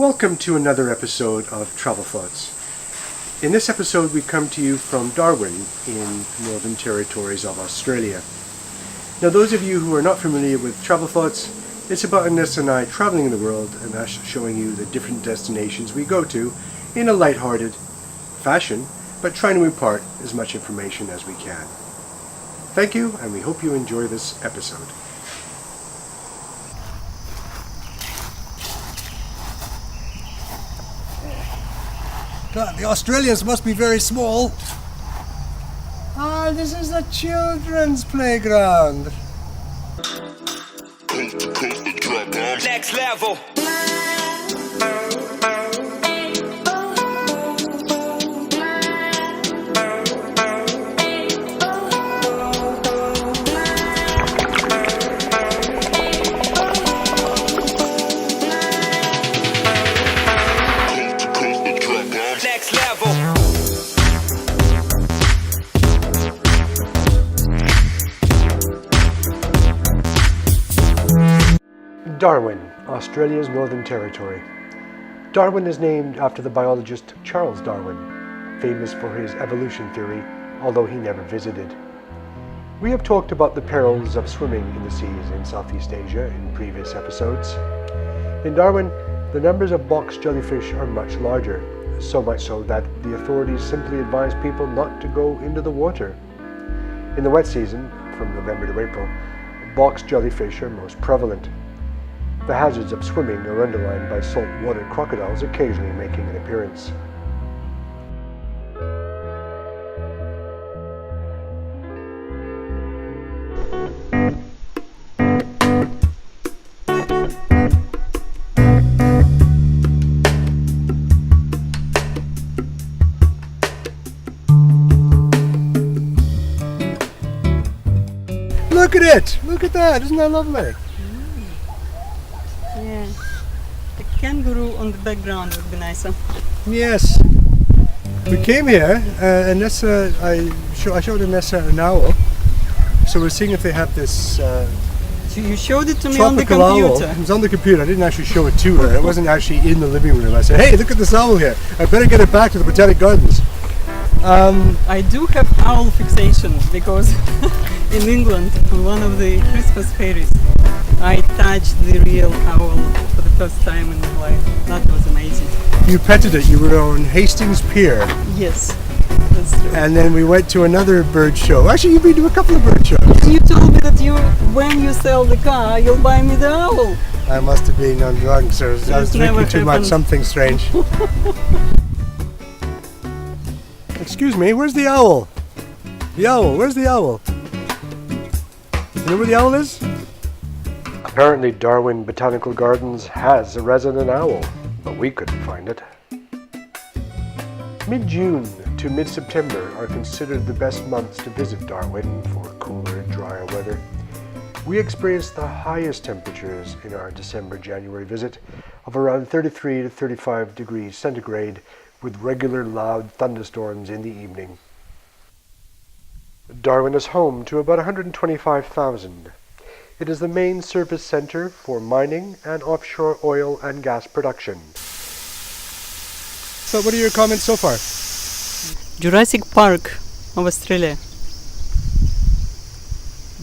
Welcome to another episode of Travel Thoughts. In this episode we come to you from Darwin in Northern Territories of Australia. Now those of you who are not familiar with Travel Thoughts, it's about Inessa and I traveling in the world and us showing you the different destinations we go to in a light-hearted fashion, but trying to impart as much information as we can. Thank you, and we hope you enjoy this episode. God, the Australians must be very small. Ah, this is a children's playground. Next level. Darwin, Australia's Northern Territory. Darwin is named after the biologist Charles Darwin, famous for his evolution theory, although he never visited. We have talked about the perils of swimming in the seas in Southeast Asia in previous episodes. In Darwin, the numbers of box jellyfish are much larger, so much so that the authorities simply advise people not to go into the water. In the wet season, from November to April, box jellyfish are most prevalent. The hazards of swimming are underlined by saltwater crocodiles occasionally making an appearance. Look at it! Look at that! Isn't that lovely? Yeah, the kangaroo on the background would be nicer. Yes. We came here, Inessa, I showed Inessa an owl. So we're seeing if they have this So you showed it to me on the tropical owl. computer. It was on the computer. I didn't actually show it to her. It wasn't actually in the living room. I said, hey, look at this owl here. I better get it back to the Botanic Gardens. I do have owl fixation because in England, on one of the Christmas fairies, I touched the real owl for the first time in my life. That was amazing. You petted it. You were on Hastings Pier. Yes, that's true. And then we went to another bird show. Actually, you've been to a couple of bird shows. You told me that when you sell the car, you'll buy me the owl. I must have been on drugs, or I was It's drinking never too much, happened. something strange. Excuse me, where's the owl? The owl, where's the owl? You know where the owl is? Apparently Darwin Botanical Gardens has a resident owl, but we couldn't find it. Mid-June to mid-September are considered the best months to visit Darwin for cooler, drier weather. We experienced the highest temperatures in our December-January visit of around 33 to 35 degrees centigrade with regular loud thunderstorms in the evening. Darwin is home to about 125,000. It is the main service center for mining and offshore oil and gas production. So what are your comments so far? Jurassic Park of Australia.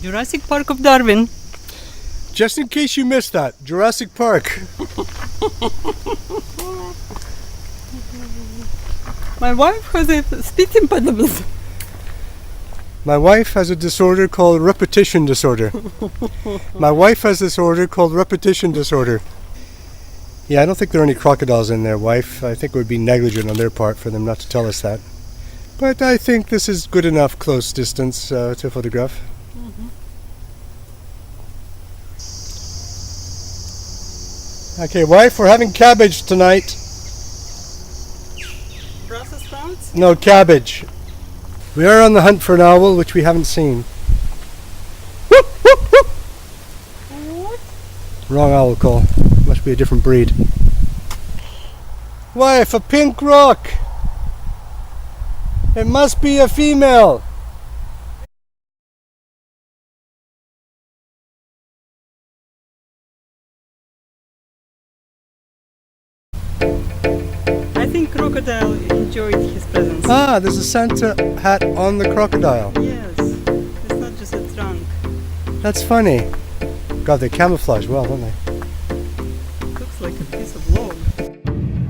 Jurassic Park of Darwin. Just in case you missed that, Jurassic Park. My wife has a speech impediment. My wife has a disorder called repetition disorder. My wife has this disorder called repetition disorder. Yeah, I don't think there are any crocodiles in there, wife. I think it would be negligent on their part for them not to tell us that. But I think this is good enough close distance to photograph. Okay, wife, we're having cabbage tonight. Brussels sprouts? No, cabbage. We are on the hunt for an owl, which we haven't seen. Whoop, whoop, whoop. What? Wrong owl call. Must be a different breed. Wife, a pink rock. It must be a female. think crocodile enjoyed his presence. Ah, there's a Santa hat on the crocodile. Yes, it's not just a trunk. That's funny. God, they camouflage well, don't they? Looks like a piece of log.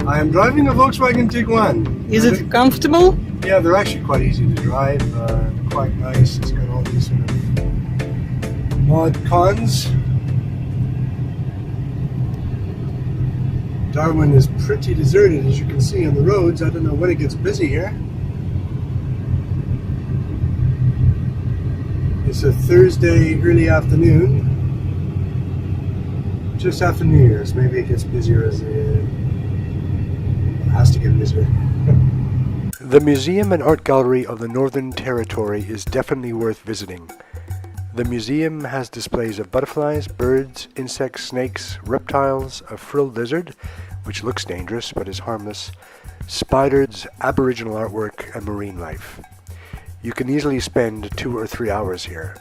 I am driving a Volkswagen Tiguan. Is it comfortable? Yeah, they're actually quite easy to drive. Quite nice. It's got all these sort of mod cons. Darwin is pretty deserted, as you can see on the roads. I don't know when it gets busy here. It's a Thursday early afternoon, just after New Year's. Maybe it gets busier as it has to get busier. The museum and art gallery of the Northern Territory is definitely worth visiting. The museum has displays of butterflies, birds, insects, snakes, reptiles, a frilled lizard, which looks dangerous but is harmless, spiders, Aboriginal artwork, and marine life. You can easily spend 2 or 3 hours here.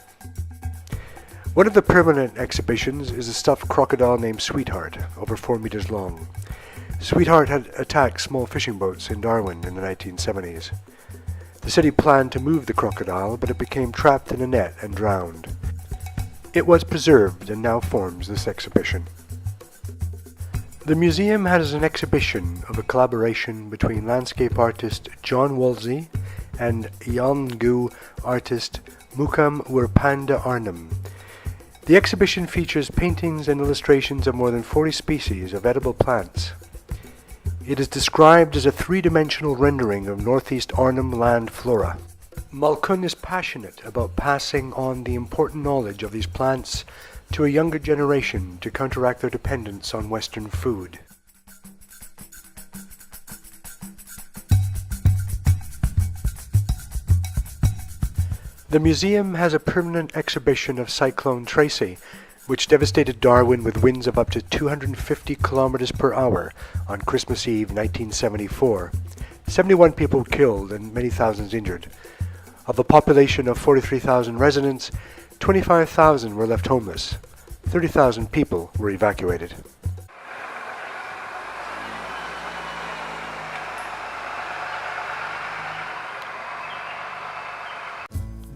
One of the permanent exhibitions is a stuffed crocodile named Sweetheart, over 4 meters long. Sweetheart had attacked small fishing boats in Darwin in the 1970s. The city planned to move the crocodile, but it became trapped in a net and drowned. It was preserved and now forms this exhibition. The museum has an exhibition of a collaboration between landscape artist John Wolsey and Yolngu artist Mukam Wirpanda Arnhem. The exhibition features paintings and illustrations of more than 40 species of edible plants. It is described as a three-dimensional rendering of northeast Arnhem land flora. Malkun is passionate about passing on the important knowledge of these plants to a younger generation to counteract their dependence on Western food. The museum has a permanent exhibition of Cyclone Tracy, which devastated Darwin with winds of up to 250 kilometers per hour on Christmas Eve 1974. 71 people killed and many thousands injured. Of a population of 43,000 residents, 25,000 were left homeless. 30,000 people were evacuated.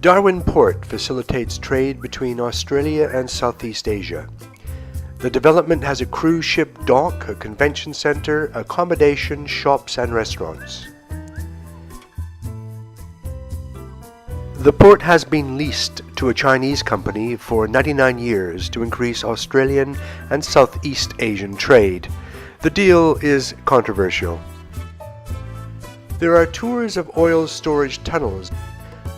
Darwin Port facilitates trade between Australia and Southeast Asia. The development has a cruise ship dock, a convention centre, accommodation, shops and restaurants. The port has been leased to a Chinese company for 99 years to increase Australian and Southeast Asian trade. The deal is controversial. There are tours of oil storage tunnels.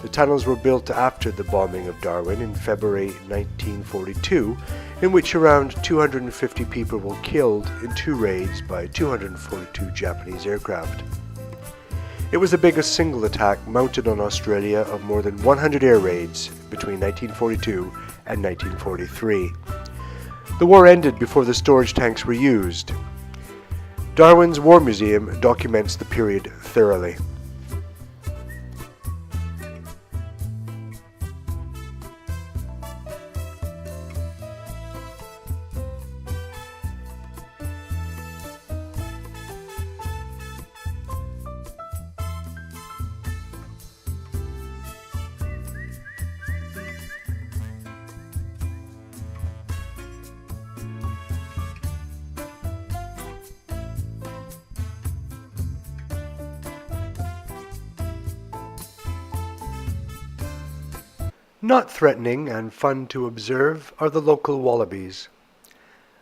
The tunnels were built after the bombing of Darwin in February 1942, in which around 250 people were killed in 2 raids by 242 Japanese aircraft. It was the biggest single attack mounted on Australia of more than 100 air raids between 1942 and 1943. The war ended before the storage tanks were used. Darwin's War Museum documents the period thoroughly. Not threatening and fun to observe are the local wallabies.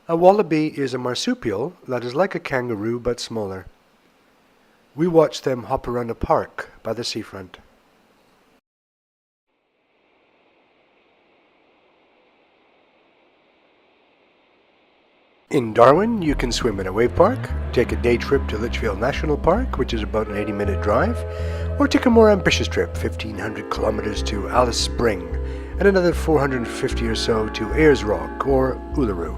A wallaby is a marsupial that is like a kangaroo but smaller. We watch them hop around a park by the seafront. In Darwin, you can swim in a wave park, take a day trip to Litchfield National Park, which is about an 80-minute drive, or take a more ambitious trip, 1,500 kilometers to Alice Spring, and another 450 or so to Ayers Rock or Uluru.